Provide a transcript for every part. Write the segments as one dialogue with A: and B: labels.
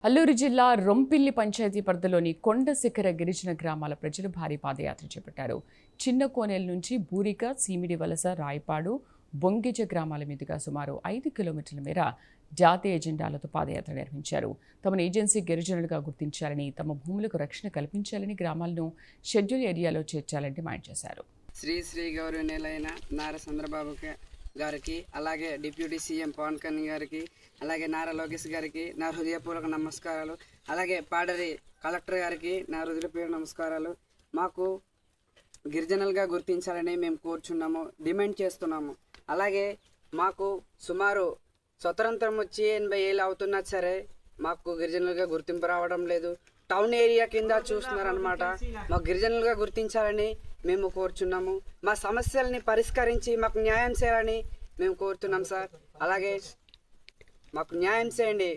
A: అల్లూరు జిల్లా రొంపిల్లి పంచాయతీ పరిధిలోని కొండ శిఖర గిరిజన గ్రామాల ప్రజలు భారీ పాదయాత్ర చేపట్టారు. చిన్న కోనేలు నుంచి బూరిక, సీమిడి వలస, రాయపాడు, బొంగిజ గ్రామాల మీదుగా సుమారు 5 కిలోమీటర్ల మేర జాతీయ ఎజెండాలతో పాదయాత్ర నిర్వహించారు. తమను ఏజెన్సీ గిరిజనులుగా గుర్తించాలని, తమ భూములకు రక్షణ కల్పించాలని, గ్రామాలను షెడ్యూల్ ఏరియాలో చేర్చాలని డిమాండ్ చేశారు.
B: శ్రీ గౌరవనీయులైన నారా చంద్రబాబు గారికి, అలాగే డిప్యూటీ సీఎం పవన్ కళ్యాణ్ గారికి, అలాగే నారా లోకేష్ గారికి నా హృదయపూర్వక నమస్కారాలు. అలాగే పాడరి కలెక్టర్ గారికి నా హృదయపూర్వక నమస్కారాలు. మాకు గిరిజనులుగా గుర్తించాలని మేము కోరుచున్నాము, డిమాండ్ చేస్తున్నాము. అలాగే మాకు సుమారు స్వతంత్రం వచ్చి 80 ఏళ్ళు అవుతున్నా సరే మాకు గిరిజనులుగా గుర్తింపు రావడం లేదు. టౌన్ ఏరియా కింద చూస్తున్నారనమాట. మాకు గిరిజనులుగా గుర్తించాలని మేము కోరుచున్నాము. మా సమస్యల్ని పరిష్కరించి మాకు న్యాయం చేయాలని మేము కోరుతున్నాం సార్. అలాగే మాకు న్యాయం చేయండి.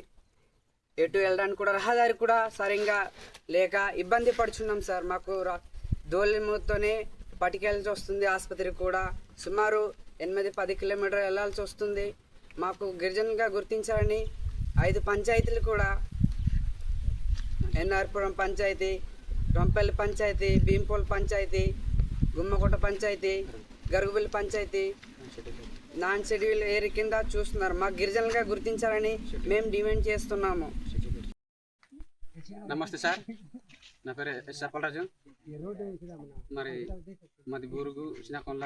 B: ఎటు వెళ్ళడానికి కూడా రహదారి కూడా సరిగ్గా లేక ఇబ్బంది పడుచున్నాం సార్. మాకు దోలిముతోనే పట్టుకెళ్ళాల్సి వస్తుంది. ఆసుపత్రికి కూడా సుమారు 8-10 కిలోమీటర్లు వెళ్ళాల్సి వస్తుంది. మాకు గిరిజనులుగా గుర్తించాలని 5 పంచాయతీలు కూడా, ఎన్ఆర్పురం పంచాయతీ, రొంపల్లి పంచాయతీ, భీంపోల్ పంచాయతీ, గుమ్మకోట పంచాయతీ, గరుగుబిల్లి పంచాయతీ నాన్ షెడ్యూల్ ఏరియా కింద చూస్తున్నారు. మాకు గిరిజనులుగా గుర్తించాలని మేము డిమాండ్ చేస్తున్నాము.
C: నమస్తే సార్, నా పేరు ఎస్ అప్పలరాజు. మరి మాది బూరుగు, చిన్నకొండ,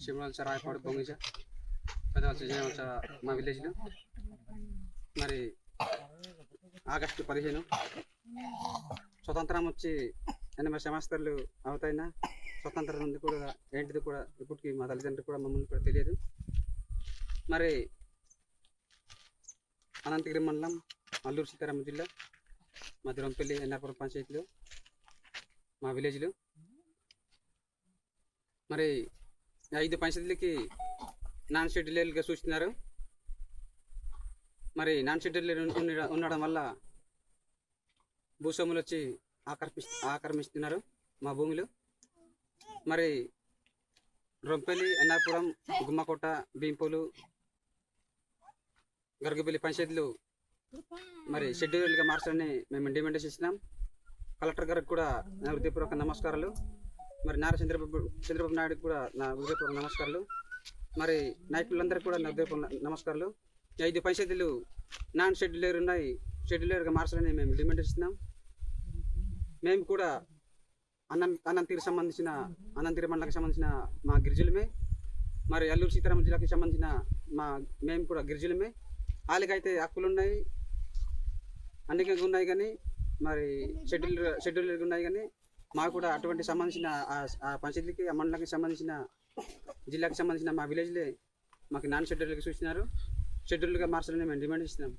C: శివవలస, రాయపాడు, బొంగిజ, పెద్దవలస మా విలేజ్లో. మరి ఆగస్టు 15 స్వతంత్రం వచ్చి 80 సంవత్సరాలు అవుతాయినా స్వతంత్రం ఉంది కూడా ఏంటిది కూడా ఇప్పటికి మా తల్లిదండ్రులు కూడా మమ్మల్ని కూడా తెలియదు. మరి అనంతగిరి మండలం, అల్లూరు సీతారామ జిల్లా, మాది రొంపల్లి, ఎన్ఆర్పురం పంచాయతీలో మా విలేజ్లో. మరి 5 పంచాయతీలకి నాన్ షెడ్యూల్గా సూచిస్తున్నారు. మరి నాన్ షెడ్యూల్ ఉండడం వల్ల భూస్వాములు వచ్చి ఆక్రమిస్తున్నారు మా భూములు. మరి రొంపల్లి, ఎన్ఆర్పురం, గుమ్మకోట, భీంపోలు, గరుగుబిల్లి పంచాయతీలు మరి షెడ్యూల్గా మార్చాలని మేము డిమాండ్ చేస్తున్నాం. కలెక్టర్ గారికి కూడా నా హృదయపూర్వక నమస్కారాలు. మరి నారా చంద్రబాబు నాయుడుకి కూడా నా హృదయపూర్వక నమస్కారాలు. మరి నాయకులందరికీ కూడా నా హృదయపూర్వక నమస్కారాలు. 5 పంచాయతీలు నాన్ షెడ్యూలర్ ఉన్నాయి, షెడ్యూలర్గా మార్చాలని మేము డిమాండ్ చేస్తున్నాం. మేము కూడా అనంతగిరి మండలానికి సంబంధించిన మా గిరిజనులమే. మరి అల్లూరు సీతారామ జిల్లాకి సంబంధించిన మేము కూడా గిరిజనులమే. వాళ్ళకైతే హక్కులు ఉన్నాయి, అన్నిగా ఉన్నాయి, కానీ మరి షెడ్యూల్గా ఉన్నాయి. కానీ మాకు కూడా అటువంటి సంబంధించిన ఆ పంచాయతీలకి, ఆ మండలానికి సంబంధించిన, జిల్లాకి సంబంధించిన మా విలేజ్లే మాకు నాన్ షెడ్యూల్గా చూసినారు. షెడ్యూల్గా మార్చాలని మేము డిమాండ్ చేస్తున్నాం.